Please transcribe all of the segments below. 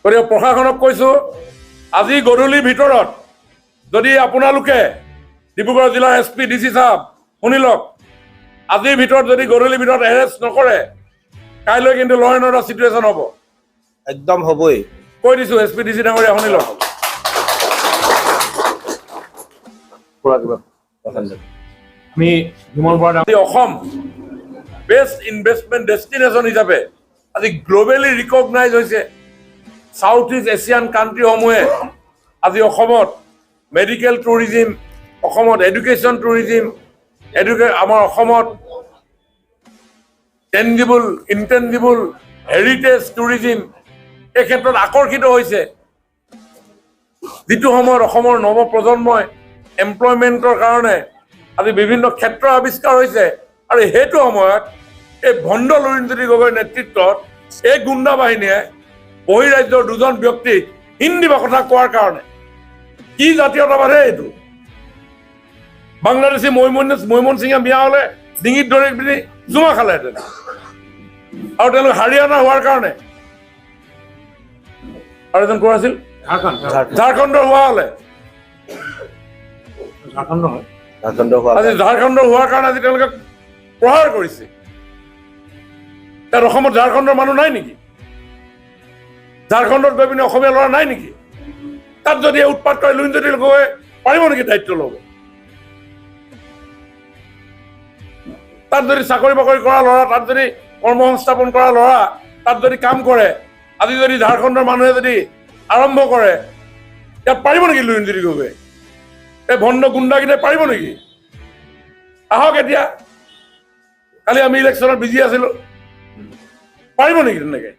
গতিকে প্ৰশাসনক কৈছোঁ, আজি গধূলিৰ ভিতৰত যদি আপোনালোকে ডিব্ৰুগড় জিলাৰ SP DC সাহেব শুনি লওক, আজিৰ ভিতৰত যদি গধূলিৰ ভিতৰত এৰেষ্ট নকৰে, কাইলৈ কিন্তু ল এণ্ড অৰ্ডাৰ চিটুৱেশ্যন হ'ব। একদম হ'বই, কৈ দিছোঁ। SP DC ডাঙৰীয়া শুনি লওক। অসম বেষ্ট ইনভেষ্টমেণ্ট ডেষ্টিনেশ্যন হিচাপে আজি গ্ল'বেলি ৰিকগনাইজ হৈছে। সাউথ ইষ্ট এছিয়ান কাণ্ট্ৰিসমূহে আজি অসমত মেডিকেল টুৰিজিম, অসমত এডুকেশ্যন টুৰিজিম, আমাৰ অসমত টেঞ্জিবল ইনটেঞ্জিবল হেৰিটেজ টুৰিজিম এই ক্ষেত্ৰত আকৰ্ষিত হৈছে। যিটো সময়ত অসমৰ নৱপ্ৰজন্মই এমপ্লয়মেণ্টৰ কাৰণে আজি বিভিন্ন ক্ষেত্ৰ আৱিষ্কাৰ হৈছে, আৰু সেইটো সময়ত এই ভণ্ড লুৰিণজ্যোতি গগৈৰ নেতৃত্বত এই গুণ্ডা বাহিনীয়ে বহিৰাজ্যৰ দুজন ব্যক্তিক হিন্দী ভাষা কোৱাৰ কাৰণে কি জাতীয়তাবাদহে এইটো? বাংলাদেশী মৈমন সিঙে বিয়া হ'লে ডিঙিত ধৰি পিনি জুমা খালেহেঁতেন, আৰু তেওঁলোক হাৰিয়ানা হোৱাৰ কাৰণে। আৰু এজন কোন আছিল? ঝাৰখণ্ডৰ হোৱা হ'লে আজি ঝাৰখণ্ডৰ হোৱাৰ কাৰণে আজি তেওঁলোকে প্ৰহাৰ কৰিছে। তাত অসমত ঝাৰখণ্ডৰ মানুহ নাই নেকি? ঝাৰখণ্ডত গৈ পিনি অসমীয়া ল'ৰা নাই নেকি? তাত যদি উৎপাত কৰে লুৰিণজ্যোতি গগৈয়ে পাৰিব নেকি দায়িত্ব ল'ব? তাত যদি চাকৰি বাকৰি কৰা ল'ৰা, তাত যদি কৰ্মসংস্থাপন কৰা ল'ৰা তাত যদি কাম কৰে, আজি যদি ঝাৰখণ্ডৰ মানুহে যদি আৰম্ভ কৰে, ইয়াত পাৰিব নেকি লুৰিণজ্যোতি গগৈয়ে? এই ভণ্ড গুণ্ডাকেইটাই পাৰিব নেকি? আহক এতিয়া, কালি আমি ইলেকশ্যনত বিজি আছিলো, পাৰিব নেকি তেনেকে?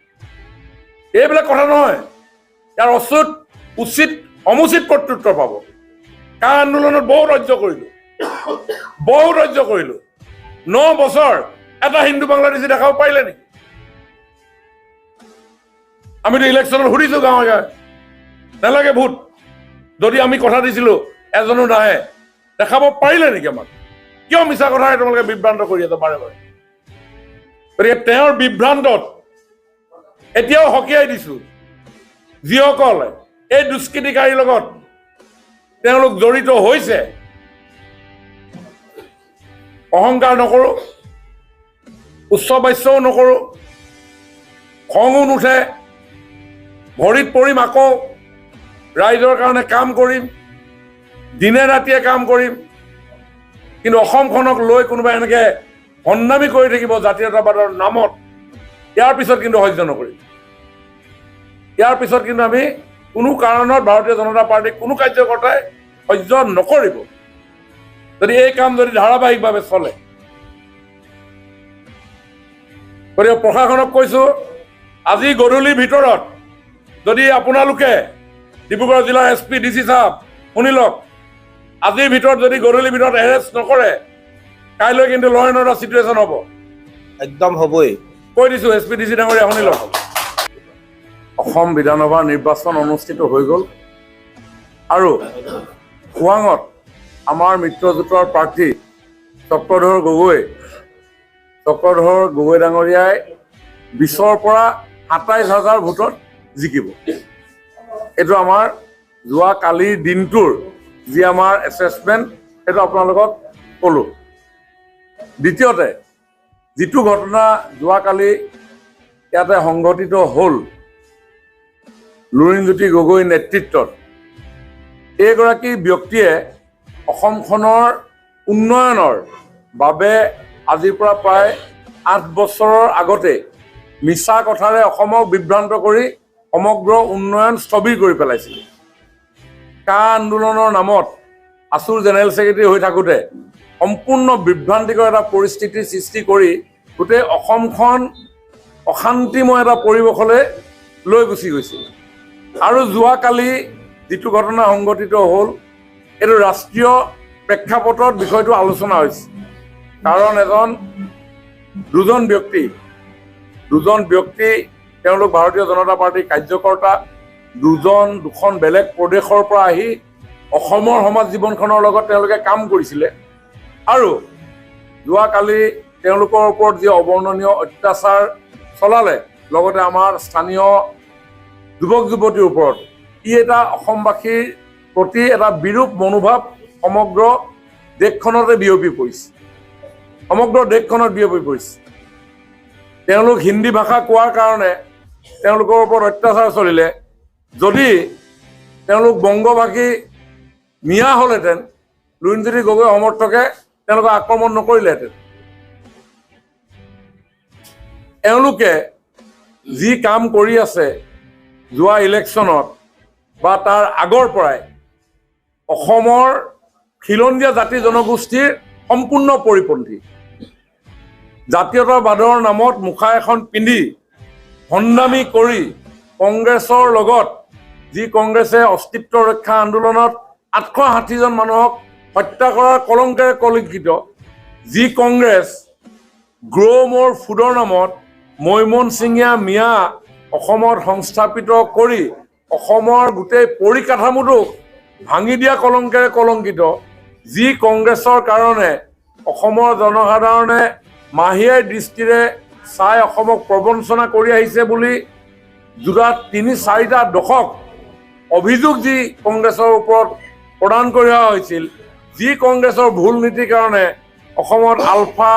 এইবিলাক কথা নহয়। ইয়াৰ অনুচিত প্ৰত্যুত্তৰ পাব। কা আন্দোলনত বহুত ৰজ্য কৰিলো। 9 বছৰ এটা হিন্দু বাংলাদেশী দেখাব পাৰিলে নেকি? আমিতো ইলেকশ্যনত সুধিছো গাঁৱে গাঁৱে, নালাগে ভোট। যদি আমি কথা দিছিলো এজনো নাহে, দেখাব পাৰিলে নেকি আমাক? কিয় মিছা কথাৰে তোমালোকে বিভ্ৰান্ত কৰি আছে বাৰে বাৰে? গতিকে তেওঁৰ বিভ্ৰান্তত এতিয়াও সকীয়াই দিছো, যিসকলে এই দুষ্কৃতিকাৰীৰ লগত তেওঁলোক জড়িত হৈছে, অহংকাৰ নকৰো, উচ্চ বাস্যও নকৰো, খঙো নুঠে, ভৰিত পৰিম, আকৌ ৰাইজৰ কাৰণে কাম কৰিম, দিনে ৰাতিয়ে কাম কৰিম। কিন্তু অসমখনক লৈ কোনোবাই এনেকে ভণ্ডামি কৰি থাকিব জাতীয়তাবাদৰ নামত, ইয়াৰ পিছত কিন্তু সহ্য নকৰিম। ইয়াৰ পিছত কিন্তু আমি কোনো কাৰণত ভাৰতীয় জনতা পাৰ্টীক কোনো কাৰ্যকৰ্তাই সহ্য নকৰিব, যদি এই কাম যদি ধাৰাবাহিকভাৱে চলে। গতিকে প্ৰশাসনক কৈছোঁ, আজি গধূলিৰ ভিতৰত যদি আপোনালোকে ডিব্ৰুগড় জিলাৰ SP DC সাহেব শুনি লওক, আজিৰ ভিতৰত যদি গধূলিৰ ভিতৰত এৰেষ্ট নকৰে, কাইলৈ কিন্তু ল এণ্ড অৰ্ডাৰ চিটুৱেশ্যন হ'ব। একদম হ'বই, কৈ দিছোঁ। SP DC ডাঙৰীয়া শুনি লওক। অসম বিধানসভা নিৰ্বাচন অনুষ্ঠিত হৈ গ'ল, আৰু খোৱাঙত আমাৰ মিত্ৰজোঁটৰ প্ৰাৰ্থী চক্ৰধৰ গগৈ ডাঙৰীয়াই 20ৰ পৰা 27,000 ভোটত জিকিব। এইটো আমাৰ যোৱা কালিৰ দিনটোৰ যি আমাৰ এছেছমেণ্ট, সেইটো আপোনালোকক ক'লোঁ। দ্বিতীয়তে, যিটো ঘটনা যোৱাকালি ইয়াতে সংঘটিত হ'ল লুৰিণজ্যোতি গগৈৰ নেতৃত্বত, এইগৰাকী ব্যক্তিয়ে অসমখনৰ উন্নয়নৰ বাবে আজিৰ পৰা প্ৰায় 8 বছৰৰ আগতে মিছা কথাৰে অসমক বিভ্ৰান্ত কৰি সমগ্ৰ উন্নয়ন স্থবিৰ কৰি পেলাইছিল। কা আন্দোলনৰ নামত আছুৰ জেনেৰেল ছেক্ৰেটাৰী হৈ থাকোঁতে সম্পূৰ্ণ বিভ্ৰান্তিকৰ এটা পৰিস্থিতিৰ সৃষ্টি কৰি গোটেই অসমখন অশান্তিময় এটা পৰিৱেশলৈ লৈ গুচি গৈছিল। আৰু যোৱাকালি যিটো ঘটনা সংঘটিত হ'ল, এইটো ৰাষ্ট্ৰীয় প্ৰেক্ষাপটত বিষয়টো আলোচনা হৈছে। কাৰণ দুজন ব্যক্তি তেওঁলোক ভাৰতীয় জনতা পাৰ্টীৰ কাৰ্যকৰ্তা, দুখন বেলেগ প্ৰদেশৰ পৰা আহি অসমৰ সমাজ জীৱনখনৰ লগত তেওঁলোকে কাম কৰিছিলে। আৰু যোৱাকালি তেওঁলোকৰ ওপৰত যি অবৰ্ণনীয় অত্যাচাৰ চলালে, লগতে আমাৰ স্থানীয় যুৱক যুৱতীৰ ওপৰত ই এটা অসমবাসীৰ প্ৰতি এটা বিৰূপ মনোভাৱ সমগ্ৰ দেশখনতে বিয়পি পৰিছে। সমগ্ৰ দেশখনত বিয়পি পৰিছে। তেওঁলোক হিন্দী ভাষা কোৱাৰ কাৰণে তেওঁলোকৰ ওপৰত অত্যাচাৰ চলিলে। যদি তেওঁলোক বংগভাষী মিয়া হ'লহেঁতেন, লুৰিণজ্যোতি গগৈ সমৰ্থকে তেওঁলোকক আক্ৰমণ নকৰিলেহেঁতেন। এওঁলোকে যি কাম কৰি আছে যোৱা ইলেকশ্যনত বা তাৰ আগৰ পৰাই অসমৰ খিলঞ্জীয়া জাতি জনগোষ্ঠীৰ সম্পূৰ্ণ পৰিপন্থী। জাতীয়তাবাদৰ নামত মুখা এখন পিন্ধি ভণ্ডামি কৰি কংগ্ৰেছৰ লগত, যি কংগ্ৰেছে অস্তিত্ব ৰক্ষা আন্দোলনত 860জন মানুহক হত্যা কৰাৰ কলংকেৰে কলংকিত, যি কংগ্ৰেছ গ্ৰ' মোৰ ফুডৰ নামত মৈমনছিঙীয়া মিয়া অসমত সংস্থাপিত কৰি অসমৰ গোটেই পৰিকাঠামোটোক ভাঙি দিয়া কলংকেৰে কলংকিত, যি কংগ্ৰেছৰ কাৰণে অসমৰ জনসাধাৰণে মাহিয়াই দৃষ্টিৰে চাই অসমক প্ৰবঞ্চনা কৰি আহিছে বুলি যোৱা 3-4টা দশক অভিযোগ যি কংগ্ৰেছৰ ওপৰত প্ৰদান কৰি অহা হৈছিল, যি কংগ্ৰেছৰ ভুল নীতিৰ কাৰণে অসমত আলফা,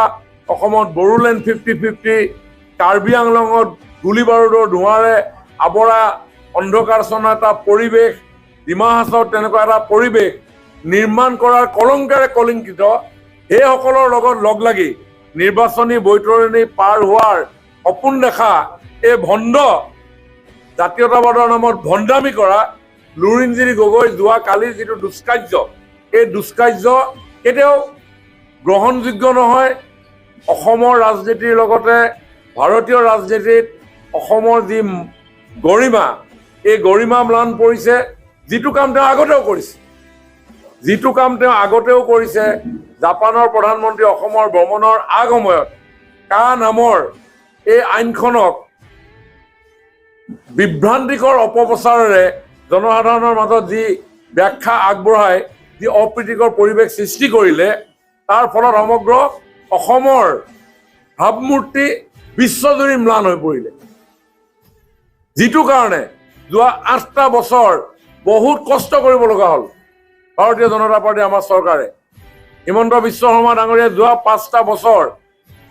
অসমত বড়োলেণ্ড 50-50, কাৰ্বি আংলঙত গুলী বাৰুদৰ ধোঁৱাৰে আৱৰা অন্ধকাৰছন্ন এটা পৰিৱেশ, ডিমা হাছাওত তেনেকুৱা এটা পৰিৱেশ নিৰ্মাণ কৰাৰ কলংকেৰে কলংকিত, সেইসকলৰ লগত লগ লাগি নিৰ্বাচনী বৈতৰণি পাৰ হোৱাৰ সপোন দেখা এই ভণ্ড জাতীয়তাবাদৰ নামত ভণ্ডামি কৰা লুৰিণজ্যোতি গগৈ যোৱা কালিৰ যিটো দুষ্কাৰ্য, এই দুষ্কাৰ্য কেতিয়াও গ্ৰহণযোগ্য নহয়। অসমৰ ৰাজনীতিৰ লগতে ভাৰতীয় ৰাজনীতিত অসমৰ যি গৰিমা, এই গৰিমা ম্লান পৰিছে। যিটো কাম তেওঁ আগতেও কৰিছে, জাপানৰ প্ৰধানমন্ত্ৰী অসমৰ ভ্ৰমণৰ আগসময়ত কা নামৰ এই আইনখনক বিভ্ৰান্তিকৰ অপপ্ৰচাৰেৰে জনসাধাৰণৰ মাজত যি ব্যাখ্যা আগবঢ়াই যি অপ্ৰীতিকৰ পৰিৱেশ সৃষ্টি কৰিলে, তাৰ ফলত সমগ্ৰ অসমৰ ভাৱমূৰ্তি বিশ্বজুৰি ম্লান হৈ পৰিলে। যিটো কাৰণে যোৱা 8টা বছৰ বহুত কষ্ট কৰিব লগা হ'ল ভাৰতীয় জনতা পাৰ্টী, আমাৰ চৰকাৰে। হিমন্ত বিশ্ব শৰ্মা ডাঙৰীয়াই যোৱা 5টা বছৰ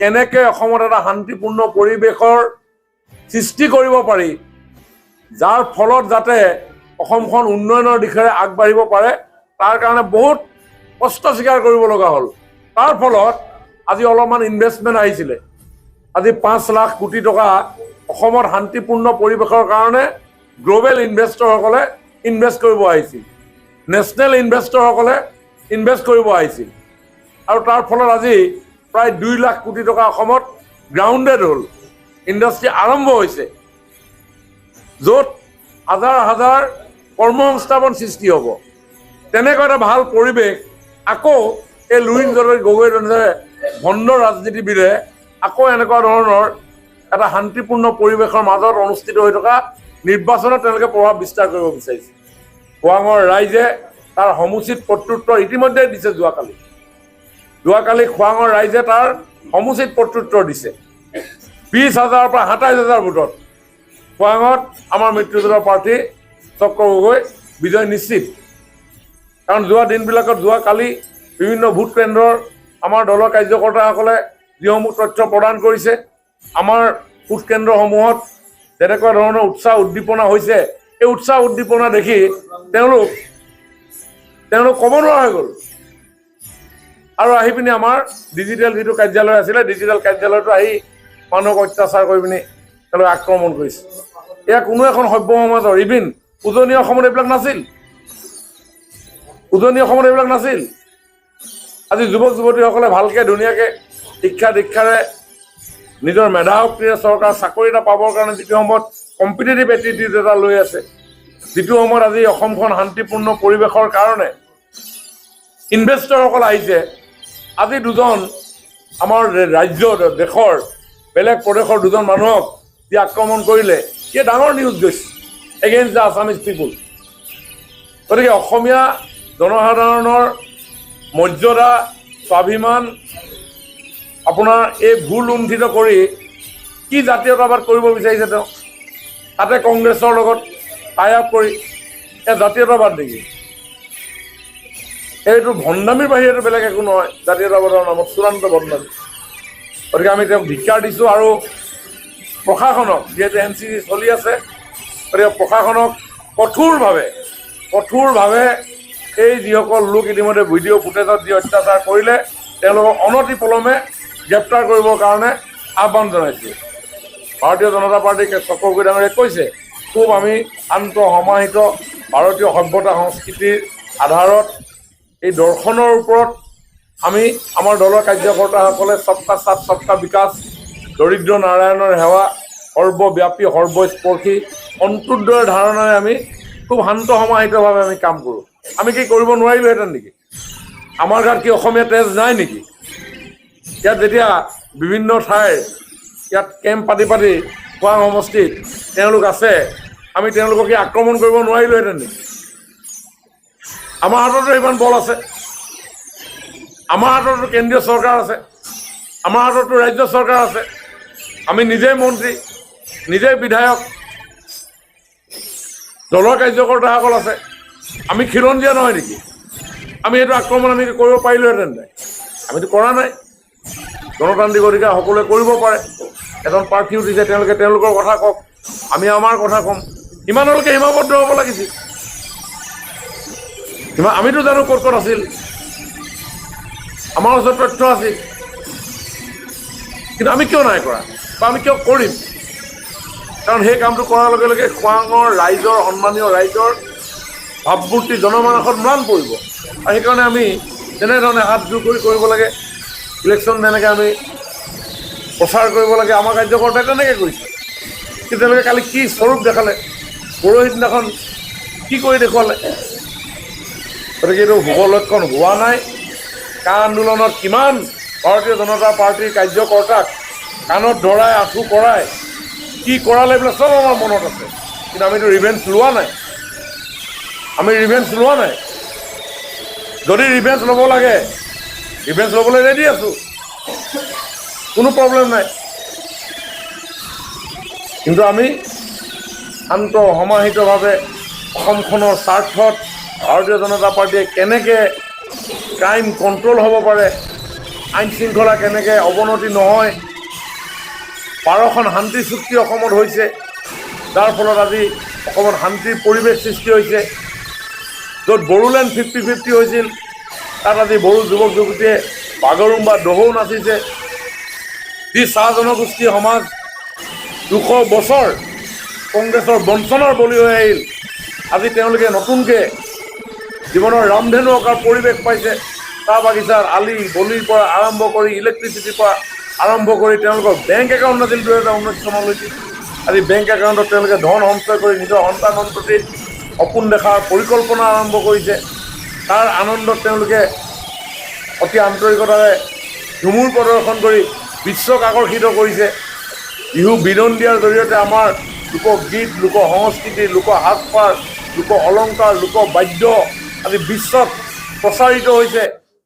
কেনেকৈ অসমত এটা শান্তিপূৰ্ণ পৰিৱেশৰ সৃষ্টি কৰিব পাৰি, যাৰ ফলত যাতে অসমখন উন্নয়নৰ দিশেৰে আগবাঢ়িব পাৰে, তাৰ কাৰণে বহুত কষ্ট স্বীকাৰ কৰিব লগা হ'ল। তাৰ ফলত আজি অলপমান ইনভেষ্টমেণ্ট আহিছিলে। আজি 5 লাখ কোটি টকা অসমত শান্তিপূৰ্ণ পৰিৱেশৰ কাৰণে গ্ল'বেল ইনভেষ্টৰসকলে ইনভেষ্ট কৰিব আহিছিল, নেশ্যনেল ইনভেষ্টৰসকলে ইনভেষ্ট কৰিব আহিছিল। আৰু তাৰ ফলত আজি প্ৰায় 2 লাখ কোটি টকা অসমত গ্ৰাউণ্ডেড হ'ল, ইণ্ডাষ্ট্ৰী আৰম্ভ হৈছে, য'ত হাজাৰ হাজাৰ কৰ্মসংস্থাপন সৃষ্টি হ'ব। তেনেকুৱা এটা ভাল পৰিৱেশ আকৌ এই লুৰিণজ্যোতি গগৈৰ দৰে ভণ্ড ৰাজনীতিবিদে আকৌ এনেকুৱা ধৰণৰ এটা শান্তিপূৰ্ণ পৰিৱেশৰ মাজত অনুষ্ঠিত হৈ থকা নিৰ্বাচনত তেওঁলোকে প্ৰভাৱ বিস্তাৰ কৰিব বিচাৰিছে। খোৱাঙৰ ৰাইজে তাৰ সমুচিত প্ৰত্যুত্তৰ ইতিমধ্যে দিছে। যোৱাকালি খোৱাঙৰ ৰাইজে তাৰ সমুচিত প্ৰত্যুত্তৰ দিছে। 20,000 পৰা 27,000 ভোটত খোৱাঙত আমাৰ মিত্ৰজোঁটৰ প্ৰাৰ্থী চক্ৰ গগৈ বিজয় নিশ্চিত। কাৰণ যোৱা দিনবিলাকত যোৱাকালি বিভিন্ন ভোট কেন্দ্ৰৰ আমাৰ দলৰ কাৰ্যকৰ্তাসকলে যিসমূহ তথ্য প্ৰদান কৰিছে, আমাৰ ভোট কেন্দ্ৰসমূহত যেনেকুৱা ধৰণৰ উৎসাহ উদ্দীপনা হৈছে, এই উৎসাহ উদ্দীপনা দেখি তেওঁলোক ক'ব নোৱাৰা হৈ গ'ল। আৰু আহি পিনি আমাৰ ডিজিটেল যিটো কাৰ্যালয় আছিলে, ডিজিটেল কাৰ্যালয়টো আহি মানুহক অত্যাচাৰ কৰি পিনি তেওঁলোকে আক্ৰমণ কৰিছে। এয়া কোনো এখন সভ্য সমাজৰ, ইভিন উজনি অসমত এইবিলাক নাছিল। আজি যুৱক যুৱতীসকলে ভালকৈ ধুনীয়াকৈ শিক্ষা দীক্ষাৰে নিজৰ মেধা শক্তিৰে চৰকাৰ চাকৰি এটা পাবৰ কাৰণে যিটো সময়ত কম্পিটিটিভ এটিটিউড এটা লৈ আছে, যিটো সময়ত আজি অসমখন শান্তিপূৰ্ণ পৰিৱেশৰ কাৰণে ইনভেষ্টৰসকল আহিছে, আজি 2জন আমাৰ দেশৰ বেলেগ প্ৰদেশৰ 2জন মানুহক যি আক্ৰমণ কৰিলে, ইয়ে ডাঙৰ নিউজ গৈছে এগেইনষ্ট দ্য আছামিজ পিপুল। গতিকে অসমীয়া জনসাধাৰণৰ মৰ্যাদা, স্বাভিমান আপোনাৰ এই ভুল লুণ্ঠিত কৰি কি জাতীয়তাবাদ কৰিব বিচাৰিছে তেওঁ। তাতে কংগ্ৰেছৰ লগত টাই আপ কৰি জাতীয়তাবাদ নেকি? এইটো ভণ্ডামীৰ বাহিৰে বেলেগ একো নহয়। জাতীয়তাবাদৰ নামত চূড়ান্ত ভণ্ডামী। গতিকে আমি তেওঁক ধিক্কাৰ দিছোঁ আৰু প্ৰশাসনক, যিহেতু NCC চলি আছে, গতিকে প্ৰশাসনক কঠোৰভাৱে এই যিসকল লোক ইতিমধ্যে ভিডিঅ' ফুটেজত যি অত্যাচাৰ কৰিলে তেওঁলোকক অনতিপলমে গ্ৰেপ্তাৰ কৰিবৰ কাৰণে আহ্বান জনাইছোঁ। ভাৰতীয় জনতা পাৰ্টীৰ চক্ৰৱৰ্তী ডাঙৰীয়াই কৈছে, খুব আমি শান্ত সমাহিত ভাৰতীয় সভ্যতা সংস্কৃতিৰ আধাৰত এই দৰ্শনৰ ওপৰত আমি আমাৰ দলৰ কাৰ্যকৰ্তাসকলে সবকা সাথ সবকা বিকাশ, দৰিদ্ৰ নাৰায়ণৰ সেৱা, সৰ্বব্যাপী সৰ্বস্পৰ্শী অন্ত্যোদয়ৰ ধাৰণাৰে আমি খুব শান্ত সমাহিতভাৱে আমি কাম কৰোঁ। আমি কি কৰিব নোৱাৰিলোহেঁতেন নেকি? আমাৰ গাত কি অসমীয়া তেজ নাই নেকি? ইয়াত যেতিয়া বিভিন্ন ঠাইৰ ইয়াত কেম্প পাতি খোৱাং সমষ্টিত তেওঁলোক আছে, আমি তেওঁলোকক কি আক্ৰমণ কৰিব নোৱাৰিলোহেঁতেন নেকি? আমাৰ হাততো ইমান বল আছে, আমাৰ হাততো কেন্দ্ৰীয় চৰকাৰ আছে, আমাৰ হাততো ৰাজ্য চৰকাৰ আছে, আমি নিজেই মন্ত্ৰী, নিজেই বিধায়ক, দলৰ কাৰ্যকৰ্তাসকল আছে। আমি খিলঞ্জীয়া নহয় নেকি? আমি এইটো আক্ৰমণ আমি কৰিব পাৰিলোহেঁতেন নাই? আমিতো কৰা নাই। গণতান্ত্ৰিক অধিকাৰ সকলোৱে কৰিব পাৰে। এজন প্ৰাৰ্থী উঠিছে, তেওঁলোকে তেওঁলোকৰ কথা কওক, আমি আমাৰ কথা ক'ম। ইমানলৈকে সীমাবদ্ধ হ'ব লাগিছিল। আমিতো জানো ক'ত আছিল, আমাৰ ওচৰত তথ্য আছিল, কিন্তু আমি কিয় নাই কৰা বা আমি কিয় কৰিম? কাৰণ সেই কামটো কৰাৰ লগে লগে খোৱাঙৰ ৰাইজৰ, সন্মানীয় ৰাইজৰ ভাৱমূৰ্তি জনমানসত ম্লান পৰিব। আৰু সেইকাৰণে আমি যেনেধৰণে হাতযোৰ কৰি কৰিব লাগে, ইলেকশ্যন তেনেকৈ আমি প্ৰচাৰ কৰিব লাগে, আমাৰ কাৰ্যকৰ্তাই তেনেকৈ কৰিছে। কিন্তু তেওঁলোকে কালি কি স্বৰূপ দেখালে, পৰহি দিনাখন কি কৰি দেখুৱালে? গতিকে এইটো শুভ লক্ষণ হোৱা নাই। কা আন্দোলনত কিমান ভাৰতীয় জনতা পাৰ্টীৰ কাৰ্যকৰ্তাক কাণত ধৰাই, আঁঠু কৰাই কি কৰালে এইবিলাক চব আমাৰ মনত আছে। কিন্তু আমিতো ৰিভেঞ্চ লোৱা নাই। যদি ৰিভেঞ্চ ল'ব লাগে, ৰিভেঞ্চ ল'বলৈ ৰেডি আছোঁ, কোনো প্ৰব্লেম নাই। কিন্তু আমি শান্ত সমাহিতভাৱে অসমখনৰ স্বাৰ্থত ভাৰতীয় জনতা পাৰ্টীয়ে কেনেকৈ ক্ৰাইম কণ্ট্ৰল হ'ব পাৰে, আইন শৃংখলা কেনেকৈ অৱনতি নহয়, 12খন শান্তি চুক্তি অসমত হৈছে, যাৰ ফলত আজি অসমত শান্তিৰ পৰিৱেশ সৃষ্টি হৈছে। য'ত বড়োলেণ্ড 50-50 হৈছিল, তাত আজি বড়ো যুৱক যুৱতীয়ে বাগৰুম্বা দহৌ নাচিছে। যি চাহ জনগোষ্ঠী সমাজ 200 বছৰ কংগ্ৰেছৰ বঞ্চনাৰ বলি হৈ আহিল, আজি তেওঁলোকে নতুনকৈ জীৱনৰ ৰামধেনু অঁকাৰ পৰিৱেশ পাইছে। চাহ বাগিচাৰ আলি বলিৰ পৰা আৰম্ভ কৰি, ইলেক্ট্ৰিচিটিৰ পৰা আৰম্ভ কৰি তেওঁলোকৰ বেংক একাউণ্ট নাছিল 2019 চনলৈকে। আজি বেংক একাউণ্টত তেওঁলোকে ধন সঞ্চয় কৰি নিজৰ সন্তান সন্ততিৰ সপোন দেখাৰ পৰিকল্পনা আৰম্ভ কৰিছে। তাৰ আনন্দত তেওঁলোকে অতি আন্তৰিকতাৰে ঝুমুৰ প্ৰদৰ্শন কৰি বিশ্বক আকৰ্ষিত কৰিছে। বিহু বিনন দিয়াৰ জৰিয়তে আমাৰ লোকগীত, লোক সংস্কৃতি, লোক সাজপাৰ, লোক অলংকাৰ, লোক বাদ্য আজি বিশ্বত প্ৰচাৰিত হৈছে।